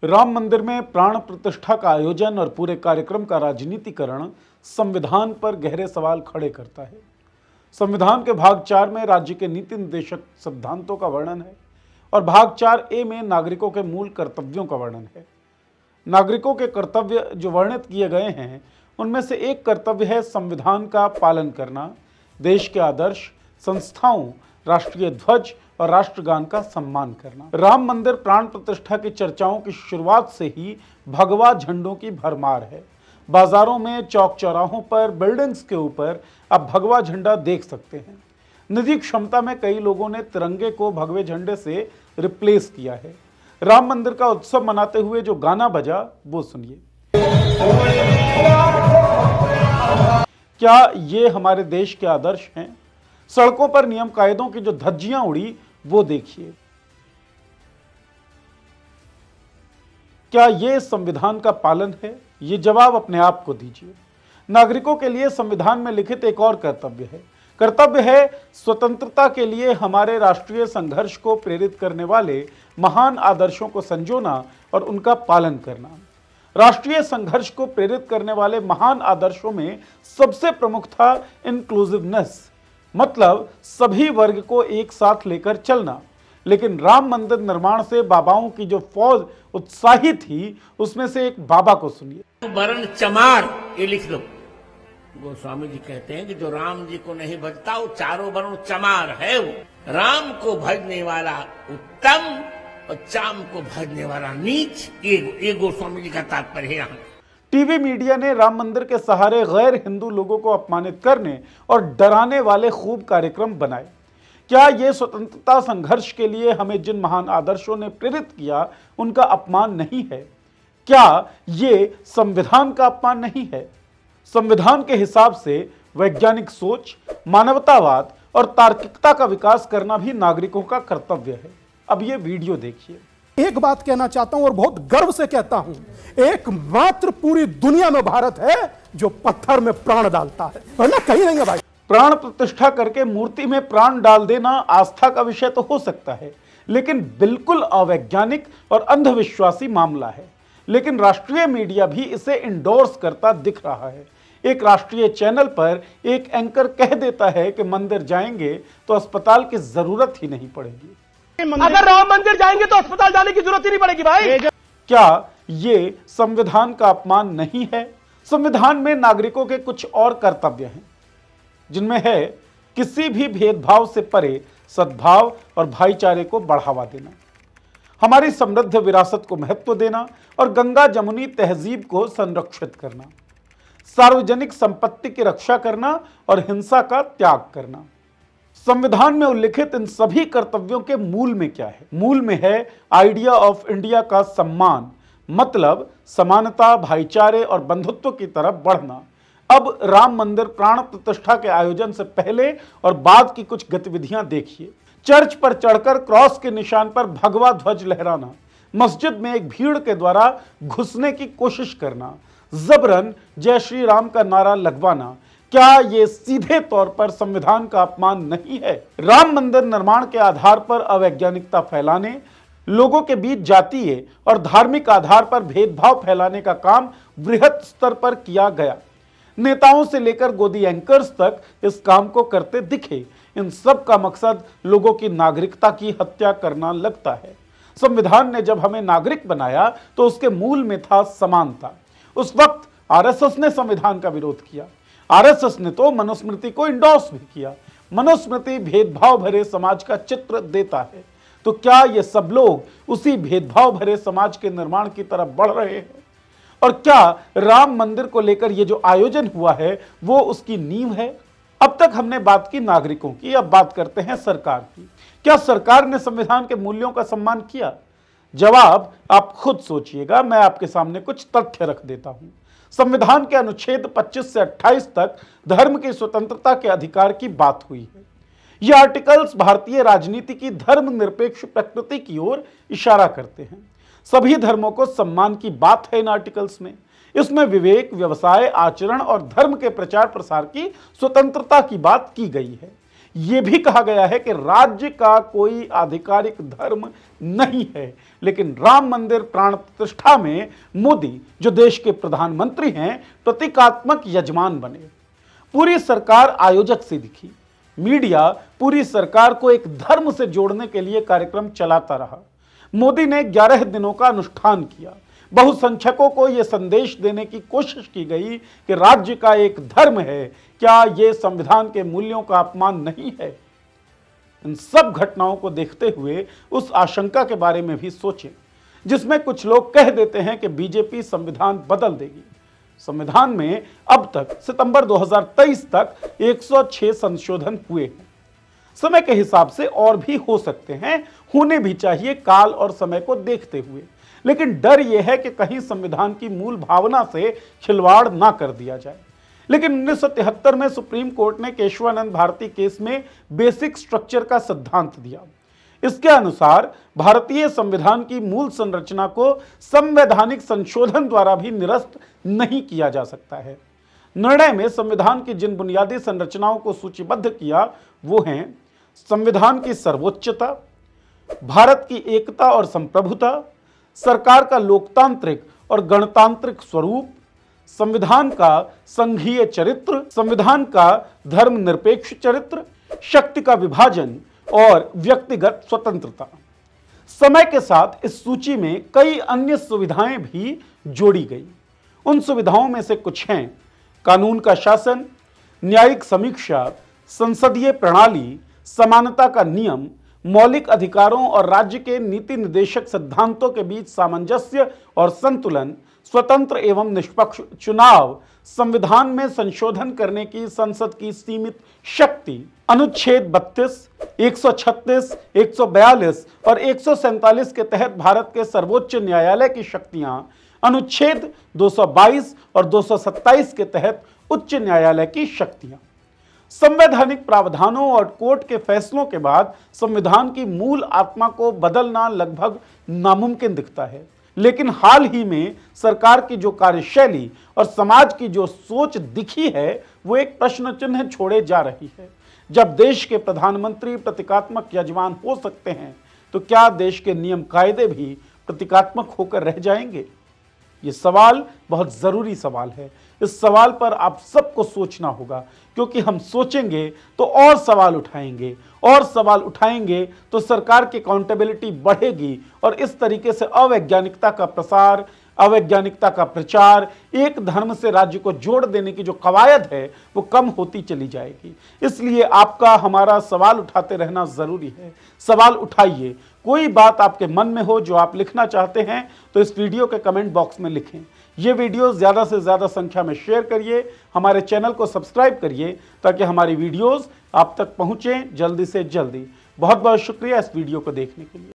राम मंदिर में प्राण प्रतिष्ठा का आयोजन और पूरे कार्यक्रम का राजनीतिकरण संविधान पर गहरे सवाल खड़े करता है। संविधान के भाग 4 में राज्य के नीति निर्देशक सिद्धांतों का वर्णन है और भाग 4A में नागरिकों के मूल कर्तव्यों का वर्णन है। नागरिकों के कर्तव्य जो वर्णित किए गए हैं उनमें से एक कर्तव्य है संविधान का पालन करना, देश के आदर्श, संस्थाओं, राष्ट्रीय ध्वज और राष्ट्रगान का सम्मान करना। राम मंदिर प्राण प्रतिष्ठा की चर्चाओं की शुरुआत से ही भगवा झंडों की भरमार है। बाजारों में, चौक चौराहों पर, बिल्डिंग्स के ऊपर आप भगवा झंडा देख सकते हैं। निजी क्षमता में कई लोगों ने तिरंगे को भगवे झंडे से रिप्लेस किया है। राम मंदिर का उत्सव मनाते हुए जो गाना बजा वो सुनिए। क्या ये हमारे देश के आदर्श हैं? सड़कों पर नियम कायदों की जो धज्जियां उड़ी वो देखिए। क्या ये संविधान का पालन है? ये जवाब अपने आप को दीजिए। नागरिकों के लिए संविधान में लिखित एक और कर्तव्य है स्वतंत्रता के लिए हमारे राष्ट्रीय संघर्ष को प्रेरित करने वाले महान आदर्शों को संजोना और उनका पालन करना। राष्ट्रीय संघर्ष को प्रेरित करने वाले महान आदर्शों में सबसे प्रमुख था इंक्लूसिवनेस, मतलब सभी वर्ग को एक साथ लेकर चलना। लेकिन राम मंदिर निर्माण से बाबाओं की जो फौज उत्साही थी, उसमें से एक बाबा को सुनिए। वर्ण चमार, ये लिख लो। गोस्वामी जी कहते हैं कि जो राम जी को नहीं भजता वो चारों वर्ण चमार है। वो राम को भजने वाला उत्तम और चाम को भजने वाला नीच, ये गोस्वामी जी का तात्पर्य है। यहाँ टीवी मीडिया ने राम मंदिर के सहारे गैर हिंदू लोगों को अपमानित करने और डराने वाले खूब कार्यक्रम बनाए। क्या ये स्वतंत्रता संघर्ष के लिए हमें जिन महान आदर्शों ने प्रेरित किया उनका अपमान नहीं है? क्या ये संविधान का अपमान नहीं है? संविधान के हिसाब से वैज्ञानिक सोच, मानवतावाद और तार्किकता का विकास करना भी नागरिकों का कर्तव्य है। अब ये वीडियो देखिए। एक बात कहना चाहता हूं और बहुत गर्व से कहता हूं, एकमात्र पूरी दुनिया में भारत है जो पत्थर में प्राण डालता है, वरना कहीं नहीं है भाई। प्राण प्रतिष्ठा करके मूर्ति में प्राण डाल देना आस्था का विषय तो हो सकता है, लेकिन बिल्कुल अवैज्ञानिक और अंधविश्वासी मामला है। लेकिन राष्ट्रीय मीडिया भी इसे इंडोर्स करता दिख रहा है। एक राष्ट्रीय चैनल पर एक एंकर कह देता है कि मंदिर जाएंगे तो अस्पताल की जरूरत ही नहीं पड़ेगी। अगर राम मंदिर जाएंगे तो अस्पताल जाने की जरूरत ही नहीं पड़ेगी भाई। क्या ये संविधान का अपमान नहीं है? संविधान में नागरिकों के कुछ और कर्तव्य हैं, जिनमें है किसी भी भेदभाव से परे सद्भाव और भाईचारे को बढ़ावा देना, हमारी समृद्ध विरासत को महत्व देना और गंगा जमुनी तहजीब को संरक्षित करना, सार्वजनिक संपत्ति की रक्षा करना और हिंसा का त्याग करना। संविधान में उल्लिखित इन सभी कर्तव्यों के मूल में क्या है? मूल में है आइडिया ऑफ इंडिया का सम्मान, मतलब समानता, भाईचारे और बंधुत्व की तरफ बढ़ना। अब राम मंदिर प्राण प्रतिष्ठा के आयोजन से पहले और बाद की कुछ गतिविधियां देखिए। चर्च पर चढ़कर क्रॉस के निशान पर भगवा ध्वज लहराना, मस्जिद में एक भीड़ के द्वारा घुसने की कोशिश करना, जबरन जय श्री राम का नारा लगवाना, क्या ये सीधे तौर पर संविधान का अपमान नहीं है? राम मंदिर निर्माण के आधार पर अवैज्ञानिकता फैलाने, लोगों के बीच जातीय और धार्मिक आधार पर भेदभाव फैलाने का काम बृहत स्तर पर किया गया। नेताओं से लेकर गोदी एंकर्स तक इस काम को करते दिखे। इन सब का मकसद लोगों की नागरिकता की हत्या करना लगता है। संविधान ने जब हमें नागरिक बनाया तो उसके मूल में था समानता। उस वक्त आरएसएस ने संविधान का विरोध किया। आरएसएस ने तो मनुस्मृति को इंडोर्स भी किया। मनुस्मृति भेदभाव भरे समाज का चित्र देता है। तो क्या ये सब लोग उसी भेदभाव भरे समाज के निर्माण की तरफ बढ़ रहे हैं? और क्या राम मंदिर को लेकर ये जो आयोजन हुआ है वो उसकी नींव है? अब तक हमने बात की नागरिकों की, अब बात करते हैं सरकार की। क्या सरकार ने संविधान के मूल्यों का सम्मान किया? जवाब आप खुद सोचिएगा, मैं आपके सामने कुछ तथ्य रख देता हूं। संविधान के अनुच्छेद 25 से 28 तक धर्म की स्वतंत्रता के अधिकार की बात हुई है। ये आर्टिकल्स भारतीय राजनीति की धर्मनिरपेक्ष प्रकृति की ओर इशारा करते हैं। सभी धर्मों को सम्मान की बात है इन आर्टिकल्स में। इसमें विवेक, व्यवसाय, आचरण और धर्म के प्रचार प्रसार की स्वतंत्रता की बात की गई है। यह भी कहा गया है कि राज्य का कोई आधिकारिक धर्म नहीं है, लेकिन राम मंदिर प्राण प्रतिष्ठा में मोदी, जो देश के प्रधानमंत्री हैं, प्रतीकात्मक यजमान बने। पूरी सरकार आयोजक सी दिखी। मीडिया पूरी सरकार को एक धर्म से जोड़ने के लिए कार्यक्रम चलाता रहा। मोदी ने 11 दिनों का अनुष्ठान किया। बहुसंख्यकों को यह संदेश देने की कोशिश की गई कि राज्य का एक धर्म है। क्या यह संविधान के मूल्यों का अपमान नहीं है? इन सब घटनाओं को देखते हुए उस आशंका के बारे में भी सोचें, जिसमें कुछ लोग कह देते हैं कि बीजेपी संविधान बदल देगी। संविधान में अब तक सितंबर 2023 तक 106 संशोधन हुए हैं। समय के हिसाब से और भी हो सकते हैं, होने भी चाहिए काल और समय को देखते हुए। लेकिन डर यह है कि कहीं संविधान की मूल भावना से खिलवाड़ ना कर दिया जाए। लेकिन 1973 में सुप्रीम कोर्ट ने केशवानंद भारती केस में बेसिक स्ट्रक्चर का सिद्धांत दिया। इसके अनुसार भारतीय संविधान की मूल संरचना को संवैधानिक संशोधन द्वारा भी निरस्त नहीं किया जा सकता है। निर्णय में संविधान की जिन बुनियादी संरचनाओं को सूचीबद्ध किया वो हैं संविधान की सर्वोच्चता, भारत की एकता और संप्रभुता, सरकार का लोकतांत्रिक और गणतांत्रिक स्वरूप, संविधान का संघीय चरित्र, संविधान का धर्मनिरपेक्ष चरित्र, शक्ति का विभाजन और व्यक्तिगत स्वतंत्रता। समय के साथ इस सूची में कई अन्य सुविधाएं भी जोड़ी गई। उन सुविधाओं में से कुछ हैं कानून का शासन, न्यायिक समीक्षा, संसदीय प्रणाली, समानता का नियम, मौलिक अधिकारों और राज्य के नीति निर्देशक सिद्धांतों के बीच सामंजस्य और संतुलन, स्वतंत्र एवं निष्पक्ष चुनाव, संविधान में संशोधन करने की संसद की सीमित शक्ति, अनुच्छेद 32, 136, 142 और 147 के तहत भारत के सर्वोच्च न्यायालय की शक्तियां, अनुच्छेद 222 और 227 के तहत उच्च न्यायालय की शक्तियां। संवैधानिक प्रावधानों और कोर्ट के फैसलों के बाद संविधान की मूल आत्मा को बदलना लगभग नामुमकिन दिखता है। लेकिन हाल ही में सरकार की जो कार्यशैली और समाज की जो सोच दिखी है वो एक प्रश्न चिन्ह छोड़े जा रही है। जब देश के प्रधानमंत्री प्रतीकात्मक यजमान हो सकते हैं तो क्या देश के नियम कायदे भी प्रतीकात्मक होकर रह जाएंगे? ये सवाल बहुत जरूरी सवाल है। इस सवाल पर आप सबको सोचना होगा, क्योंकि हम सोचेंगे तो और सवाल उठाएंगे, और सवाल उठाएंगे तो सरकार की अकाउंटेबिलिटी बढ़ेगी और इस तरीके से अवैज्ञानिकता का प्रसार, अवैज्ञानिकता का प्रचार, एक धर्म से राज्य को जोड़ देने की जो कवायद है वो कम होती चली जाएगी। इसलिए आपका हमारा सवाल उठाते रहना जरूरी है। सवाल उठाइए। कोई बात आपके मन में हो जो आप लिखना चाहते हैं तो इस वीडियो के कमेंट बॉक्स में लिखें। ये वीडियो ज़्यादा से ज़्यादा संख्या में शेयर करिए। हमारे चैनल को सब्सक्राइब करिए ताकि हमारी वीडियोस आप तक पहुँचें जल्दी से जल्दी। बहुत बहुत शुक्रिया इस वीडियो को देखने के लिए।